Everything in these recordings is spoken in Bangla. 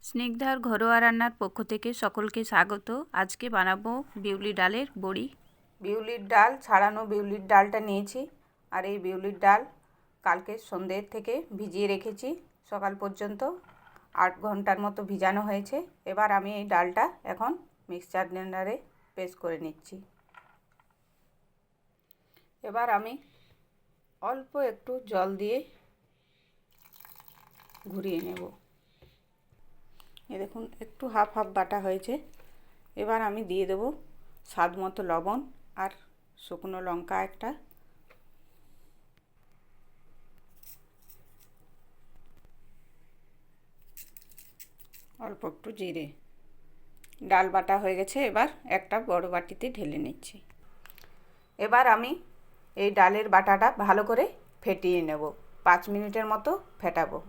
স্নিগ্ধার ঘরোয়া রান্নার পক্ষ থেকে সকলকে স্বাগত। আজকে বানাবো বিউলি ডালের বড়ি। বিউলির ডাল ছাড়ানো বিউলির ডালটা নিয়েছি, আর এই বিউলির ডাল কালকে সন্ধ্যের থেকে ভিজিয়ে রেখেছি, সকাল পর্যন্ত 8 ঘন্টার মতো ভিজানো হয়েছে। এবার আমি এই ডালটা এখন মিক্সচার গ্রাইন্ডারে পেস্ট করে নিচ্ছি। এবার আমি অল্প একটু জল দিয়ে ঘুরিয়ে নেব। এ দেখুন একটু হাফ হাফ বাটা হয়েছে। এবার আমি দিয়ে দেব স্বাদ মতো লবণ আর শুকনো লঙ্কা একটা, অল্প একটু জিরে। ডাল বাটা হয়ে গেছে, এবার একটা বড় বাটিতে ঢেলে নিচ্ছি। এবার আমি এই ডালের বাটাটা ভালো করে ফেটিয়ে নেব, 5 মিনিটের মতো ফেটাবো।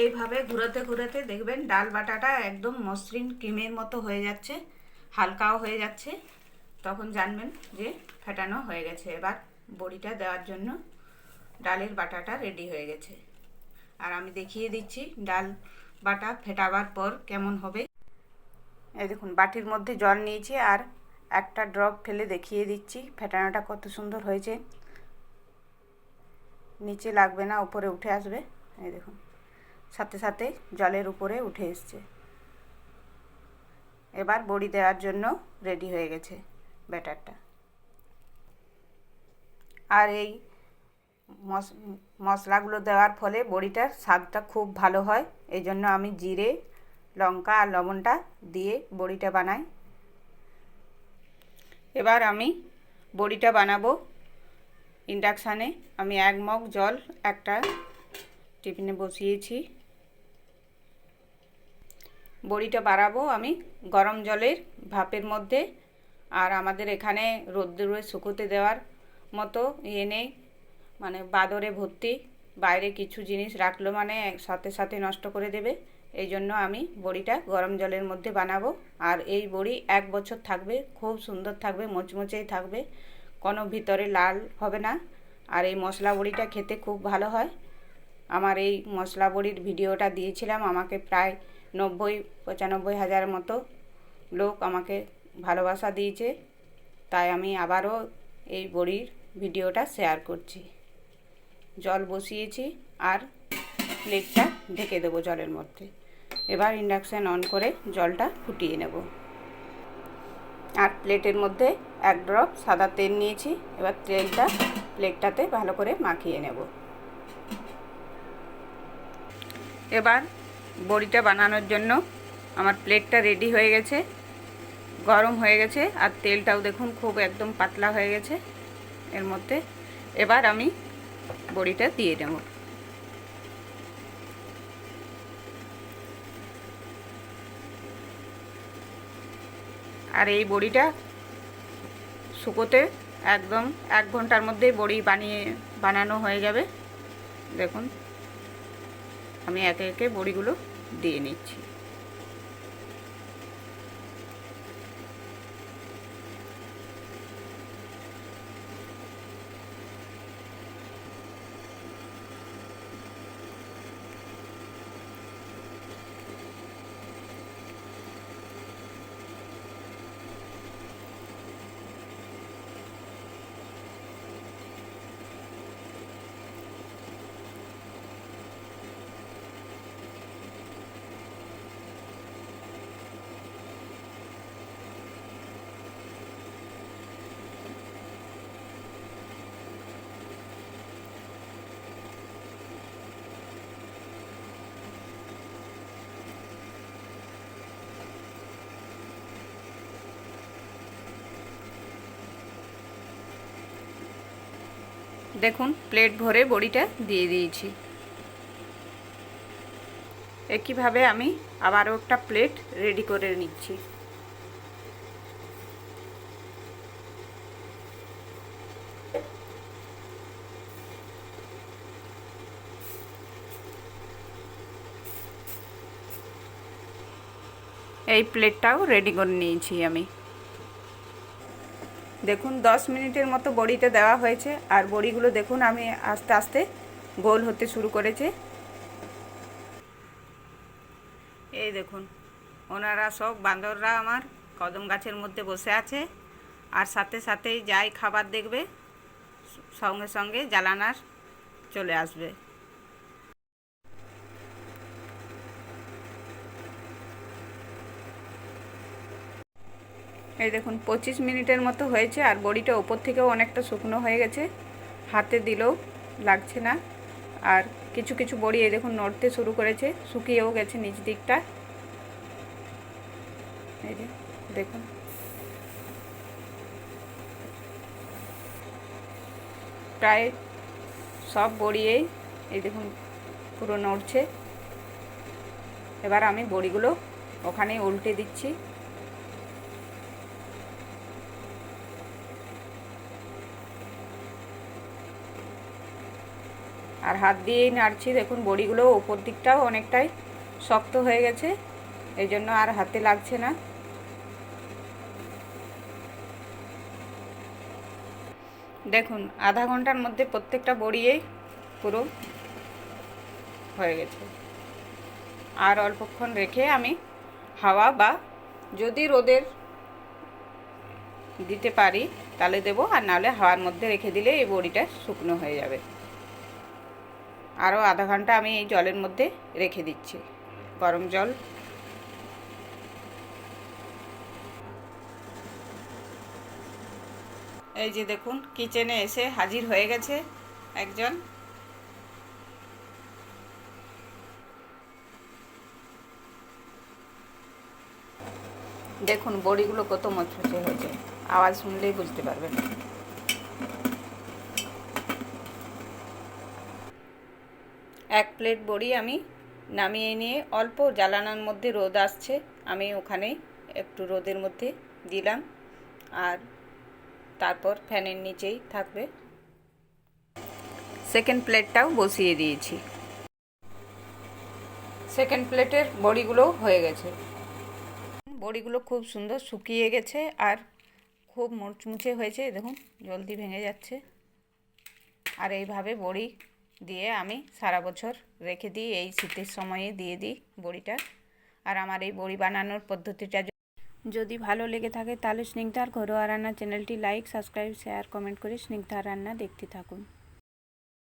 এইভাবে ঘুরাতে ঘুরাতে দেখবেন ডাল বাটাটা একদম মসৃণ ক্রিমের মতো হয়ে যাচ্ছে, হালকাও হয়ে যাচ্ছে। তখন জানবেন যে ফেটানো হয়ে গেছে। এবার বড়িটা দেওয়ার জন্য ডালের বাটাটা রেডি হয়ে গেছে। আর আমি দেখিয়ে দিচ্ছি ডাল বাটা ফেটাবার পর কেমন হবে। এই দেখুন বাটির মধ্যে জল নিয়েছি আর একটা ড্রপ ফেলে দেখিয়ে দিচ্ছি ফেটানোটা কত সুন্দর হয়েছে। নিচে লাগবে না, উপরে উঠে আসবে। এই দেখুন সাথে সাথে জলের উপরে উঠে এসছে। এবার বড়ি দেওয়ার জন্য রেডি হয়ে গেছে ব্যাটারটা। আর এই মশলাগুলো দেওয়ার ফলে বড়িটার স্বাদটা খুব ভালো হয়। এই জন্য আমি জিরে, লঙ্কা আর লবণটা দিয়ে বড়িটা বানাই। এবার আমি বড়িটা বানাবো ইন্ডাকশানে। আমি 1 মগ জল একটা টিফিনে বসিয়েছি। বড়িটা বাড়াবো আমি গরম জলের ভাপের মধ্যে। আর আমাদের এখানে রোদ্দুরে শুকোতে দেওয়ার মতো ইয়ে নেই, মানে বাদরে ভর্তি। বাইরে কিছু জিনিস রাখলো মানে সাথে সাথে নষ্ট করে দেবে। এই জন্য আমি বড়িটা গরম জলের মধ্যে বানাবো। আর এই বড়ি 1 বছর থাকবে, খুব সুন্দর থাকবে, মুচমুচেই থাকবে, কোনো ভিতরে লাল হবে না। আর এই মশলা বড়িটা খেতে খুব ভালো হয়। আমার এই মশলা বড়ির ভিডিওটা দিয়েছিলাম, আমাকে প্রায় 90-95 হাজার মতো লোক আমাকে ভালোবাসা দিয়েছে। তাই আমি আবারও এই বড়ির ভিডিওটা শেয়ার করছি। জল বসিয়েছি আর প্লেটটা ঢেকে দেবো জলের মধ্যে। এবার ইন্ডাকশান অন করে জলটা ফুটিয়ে নেব। আর প্লেটের মধ্যে 1 ড্রপ সাদা তেল নিয়েছি। এবার তেলটা প্লেটটাতে ভালো করে মাখিয়ে নেব। এবার বড়িটা বানানোর জন্য আমার প্লেটটা রেডি হয়ে গেছে, গরম হয়ে গেছে। আর তেলটাও দেখুন খুব একদম পাতলা হয়ে গেছে এর মধ্যে। এবার আমি বড়িটা দিয়ে দেব। আর এই বড়িটা শুকোতে একদম 1 ঘন্টার মধ্যেই বড়ি বানানো হয়ে যাবে। দেখুন আমি একে একে বড়িগুলো দিয়ে নিচ্ছি। দেখুন প্লেট ভরে বড়িটা দিয়ে দিয়েছি। একইভাবে আমি আবারও একটা প্লেট রেডি করে নিচ্ছি। এই প্লেটটাও রেডি করে নিয়েছি আমি। দেখুন 10 মিনিটের মতো বড়িটা দেওয়া হয়েছে, আর বড়িগুলো দেখুন আমি আস্তে আস্তে গোল হতে শুরু করেছে। এই দেখুন ওনারা সব বান্দররা আমার কদম গাছের মধ্যে বসে আছে, আর সাথে সাথেই যাই খাবার দেখবে সঙ্গে সঙ্গে জ্বালানার চলে আসবে। এই দেখুন 25 মিনিটের মতো হয়েছে, আর বড়িটা ওপর থেকেও অনেকটা শুকনো হয়ে গেছে, হাতে দিলেও লাগছে না। আর কিছু কিছু বড়ি এই দেখুন নড়তে শুরু করেছে, শুকিয়েও গেছে নিচ দিকটা। এই যে দেখুন প্রায় সব বড়িয়েই এই দেখুন পুরো নড়ছে। এবার আমি বড়িগুলো ওখানে উল্টে দিচ্ছি। আর হাত দিয়েই নাড়ছি। দেখুন বড়িগুলো ওপর দিকটাও অনেকটাই শক্ত হয়ে গেছে, এই জন্য আর হাতে লাগছে না। দেখুন আধা ঘন্টার মধ্যে প্রত্যেকটা বড়িয়েই পুরো হয়ে গেছে। আর অল্পক্ষণ রেখে আমি হাওয়া বা যদি রোদের দিতে পারি তাহলে দেবো, আর নাহলে হাওয়ার মধ্যে রেখে দিলে এই বড়িটা শুকনো হয়ে যাবে। আরও আধা ঘন্টা আমি এই জলের মধ্যে রেখে দিচ্ছি, গরম জল। এই যে দেখুন কিচেনে এসে হাজির হয়ে গেছে একজন। দেখুন বড়িগুলো কত মচমচে হয়েছে, আওয়াজ শুনলেই বুঝতে পারবেন। এক প্লেট বড়ি আমি নামিয়ে নিয়ে অল্প জ্বালানোর মধ্যে রোদ আসছে, আমি ওখানেই একটু রোদের মধ্যে দিলাম, আর তারপর ফ্যানের নিচেই থাকবে। সেকেন্ড প্লেটটাও বসিয়ে দিয়েছি। সেকেন্ড প্লেটের বড়িগুলো হয়ে গেছে। বড়িগুলো খুব সুন্দর শুকিয়ে গেছে আর খুব মুচমুচে হয়েছে, দেখুন জলদি ভেঙে যাচ্ছে। আর এইভাবে বড়ি দিয়ে আমি সারা বছর রেখে দিই, এই শীতের সময়ে দিয়ে দিই বড়িটা। আর আমার এই বড়ি বানানোর পদ্ধতিটা যদি ভালো লেগে থাকে তাহলে স্নিগ্ধার ঘরোয়া রান্না চ্যানেলটি লাইক, সাবস্ক্রাইব, শেয়ার, কমেন্ট করে স্নিগ্ধার রান্না দেখতে থাকুন।